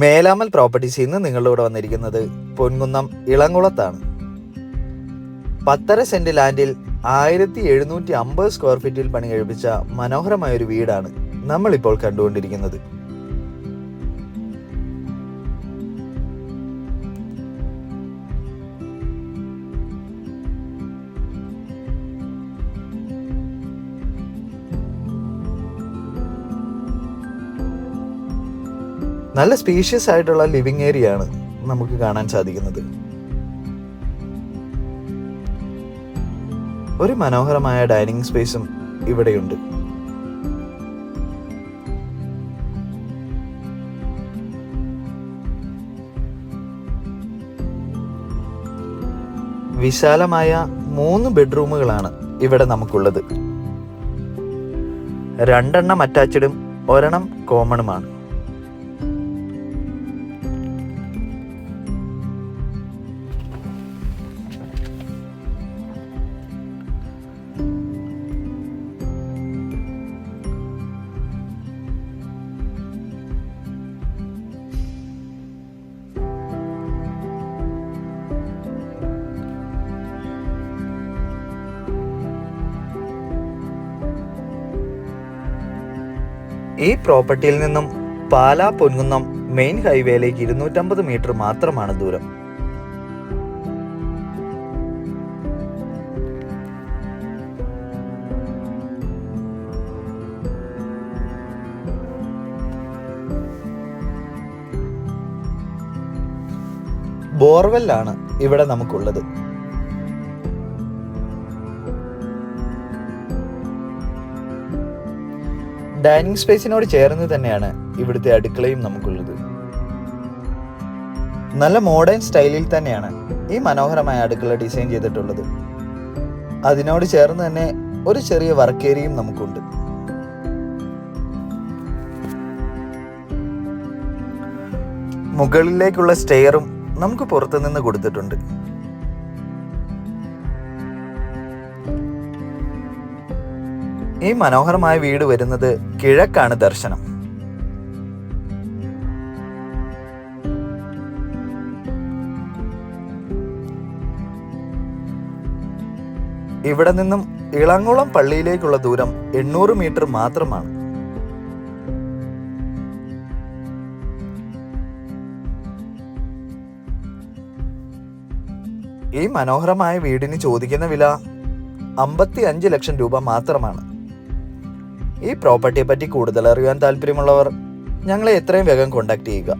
മേലാമൽ പ്രോപ്പർട്ടീസിൽ നിന്ന് നിങ്ങളുടെ കൂടെ വന്നിരിക്കുന്നത് പൊൻകുന്നം ഇളംകുളത്താണ്. 10.5 സെന്റ് ലാൻഡിൽ 1750 സ്ക്വയർ ഫീറ്റിൽ പണി കഴിപ്പിച്ച മനോഹരമായൊരു വീടാണ് നമ്മളിപ്പോൾ കണ്ടുകൊണ്ടിരിക്കുന്നത്. നല്ല സ്പീഷ്യസ് ആയിട്ടുള്ള ലിവിംഗ് ഏരിയ ആണ് നമുക്ക് കാണാൻ സാധിക്കുന്നത്. ഒരു മനോഹരമായ ഡൈനിങ് സ്പേസും ഇവിടെയുണ്ട്. വിശാലമായ 3 ബെഡ്റൂമുകളാണ് ഇവിടെ നമുക്കുള്ളത്. 2 അറ്റാച്ച്ഡും 1 കോമണുമാണ്. ഈ പ്രോപ്പർട്ടിയിൽ നിന്നും പാലാ പൊൻകുന്നം മെയിൻ ഹൈവേയിലേക്ക് 250 മീറ്റർ മാത്രമാണ് ദൂരം. ബോർവെല്ലാണ് ഇവിടെ നമുക്കുള്ളത്. ഡൈനിങ് സ്പേസിനോട് ചേർന്ന് തന്നെയാണ് ഇവിടുത്തെ അടുക്കളയും നമുക്കുള്ളത്. നല്ല മോഡേൺ സ്റ്റൈലിൽ തന്നെയാണ് ഈ മനോഹരമായ അടുക്കള ഡിസൈൻ ചെയ്തിട്ടുള്ളത്. അതിനോട് ചേർന്ന് തന്നെ ഒരു ചെറിയ വർക്ക് ഏരിയയും നമുക്കുണ്ട്. മുകളിലേക്കുള്ള സ്റ്റെയറും നമുക്ക് പുറത്തുനിന്ന് കൊടുത്തിട്ടുണ്ട്. ഈ മനോഹരമായ വീട് വരുന്നത് കിഴക്കാണ് ദർശനം. ഇവിടെ നിന്നും ഇളംകുളം പള്ളിയിലേക്കുള്ള ദൂരം 800 മീറ്റർ മാത്രമാണ്. ഈ മനോഹരമായ വീടിന് ചോദിക്കുന്ന വില 55 ലക്ഷം രൂപ മാത്രമാണ്. ഈ പ്രോപ്പർട്ടിയെ പറ്റി കൂടുതൽ അറിയാൻ താല്പര്യമുള്ളവർ ഞങ്ങളെ എത്രയും വേഗം കോൺടാക്ട് ചെയ്യുക.